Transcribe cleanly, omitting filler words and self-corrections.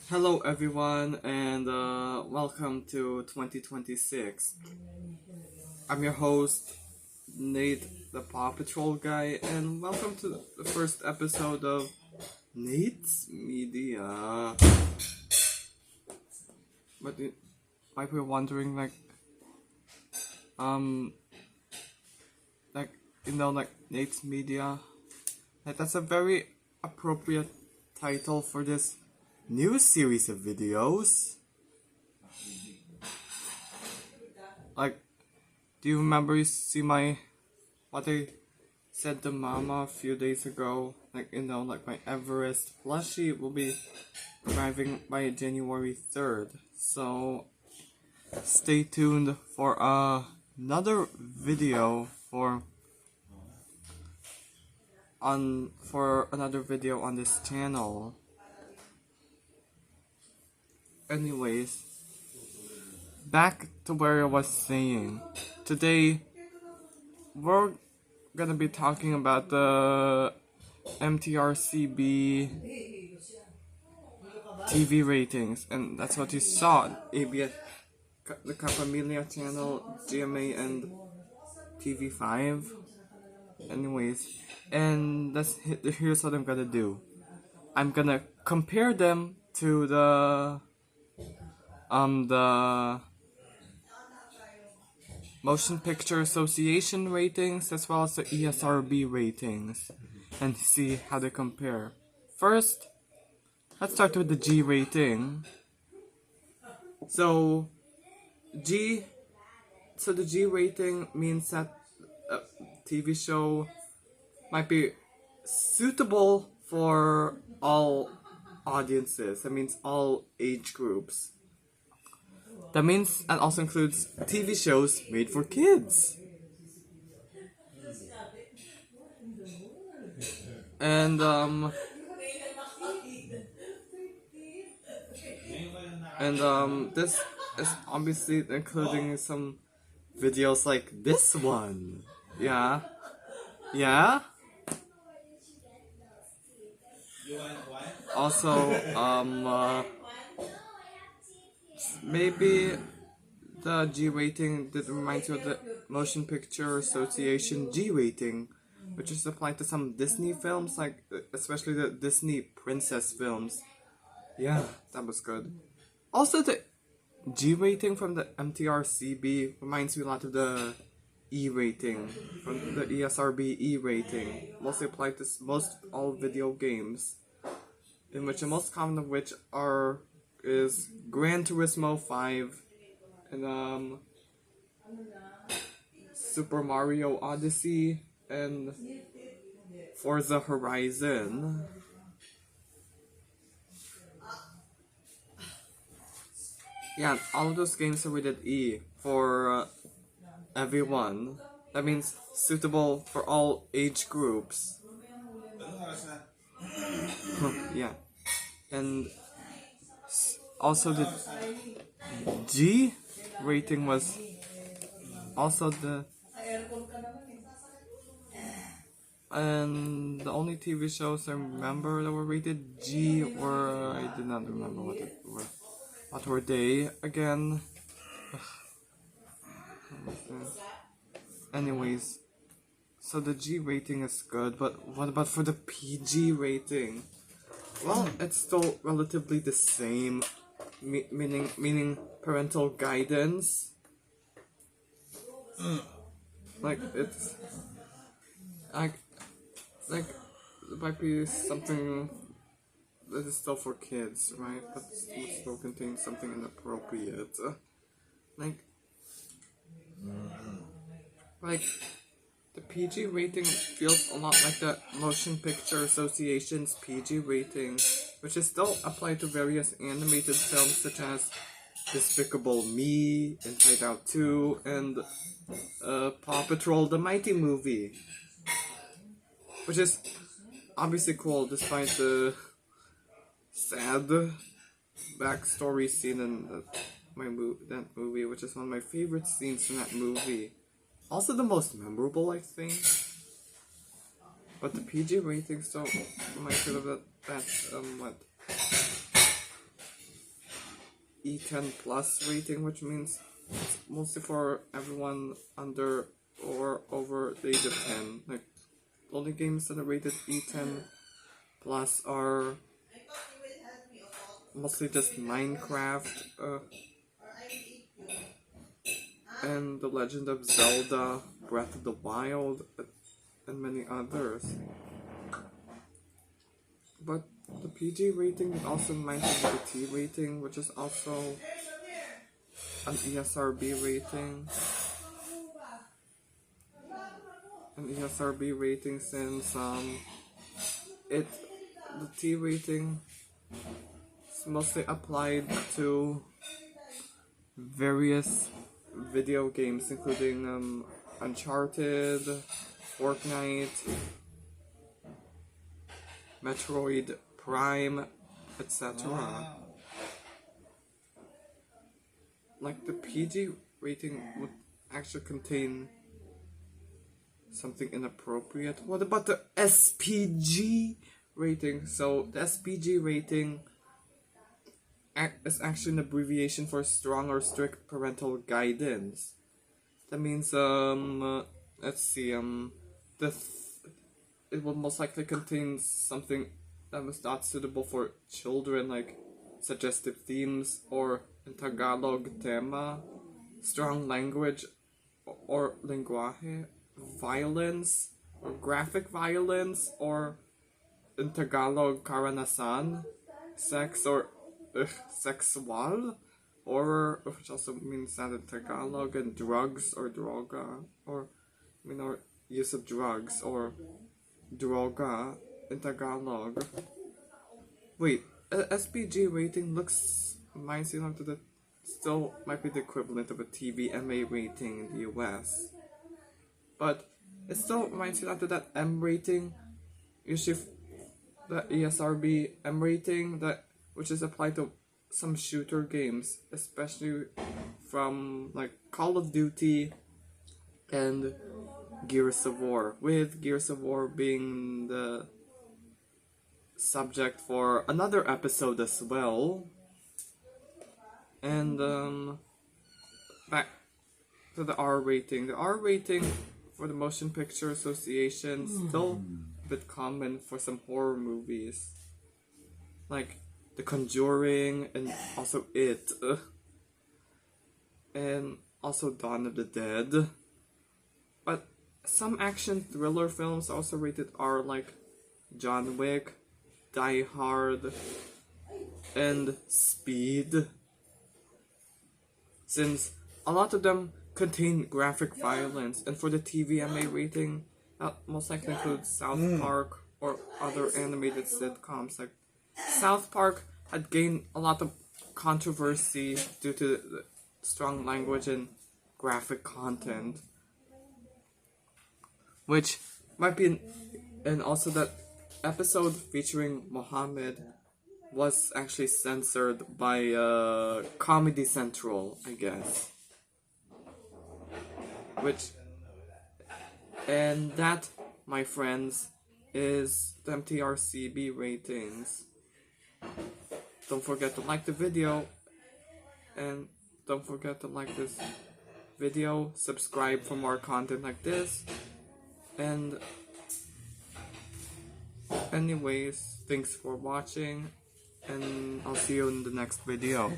Hello everyone and welcome to 2026. I'm your host, Nate the Paw Patrol guy, and welcome to the first episode of Nate's Media. But you might be wondering um Nate's Media. That's a very appropriate title for this new series of videos. Do you remember what I said to Mama a few days ago? My Everest plushie will be arriving by January 3rd. So stay tuned for another video on this channel. Anyways, back to where I was saying. Today, we're gonna be talking about the mtrcb TV ratings, and that's what you saw on ABS, the Capamilia channel, GMA, and TV5. Anyways, and here's what I'm gonna do. I'm gonna compare them to the Motion Picture Association ratings as well as the ESRB ratings and see how they compare. First, let's start with the G rating. So the G rating means that a TV show might be suitable for all audiences. That means all age groups. That means and also includes TV shows made for kids. And this is obviously including some videos like this one. Yeah. Also, maybe the G rating that reminds you of the Motion Picture Association G rating, which is applied to some Disney films, especially the Disney princess films. Yeah, that was good. Also, the G rating from the mtrcb reminds me a lot of the E rating from the ESRB E rating, mostly applied to most all video games, in which the most common of which is Gran Turismo 5 and Super Mario Odyssey and Forza Horizon. Yeah, all of those games are rated E for everyone. That means suitable for all age groups. Yeah. And also the G rating was also and the only TV shows I remember that were rated G were, I did not remember what were they again. Anyways, so the G rating is good, but what about for the PG rating? Well, it's still relatively the same, meaning parental guidance. It's it might be something that is still for kids, right? But it still contains something inappropriate. The PG rating feels a lot like the Motion Picture Association's PG rating, which is still applied to various animated films such as Despicable Me, Inside Out 2, and Paw Patrol the Mighty Movie. Which is obviously cool despite the sad backstory scene in that movie, which is one of my favorite scenes from that movie. Also the most memorable, I think. But the PG rating still reminds me of that E10 plus rating, which means it's mostly for everyone under or over the age of 10. Like, the only games that are rated E10 plus are mostly just Minecraft, and The Legend of Zelda, Breath of the Wild, and many others. But the PG rating is also reminds me of the T rating, which is also an ESRB rating. An ESRB rating since the T rating is mostly applied to various video games, including Uncharted, Fortnite, Metroid Prime, etc. Wow. Like, the PG rating would actually contain something inappropriate. What about the SPG rating? So the SPG rating is actually an abbreviation for strong or strict parental guidance. That means let's see, it will most likely contain something that was not suitable for children, like suggestive themes, or in Tagalog, tema, strong language or lenguaje, violence or graphic violence, or in Tagalog, karanasan, sex or sexual, or which also means that in Tagalog, and drugs or droga, or or use of drugs, or droga in Tagalog. Wait, SPG rating reminds you of the still might be the equivalent of a TVMA rating in the US. But it still reminds you of that M rating, usually the ESRB M rating, which is applied to some shooter games, especially from like Call of Duty and Gears of War, with Gears of War being the subject for another episode as well. And back to the R rating. The R rating for the Motion Picture Association still a bit common for some horror movies, like The Conjuring, and also It, and also Dawn of the Dead. But some action thriller films also rated R, like John Wick, Die Hard, and Speed, since a lot of them contain graphic violence. And for the TVMA rating, that most likely includes South Park or other animated sitcoms. Like, South Park had gained a lot of controversy due to the strong language and graphic content, which might be and also that episode featuring Mohammed was actually censored by Comedy Central, I guess. And that, my friends, is the mtrcb ratings. Don't forget to like the video, and don't forget to like this video, subscribe for more content like this, and anyways, thanks for watching, and I'll see you in the next video.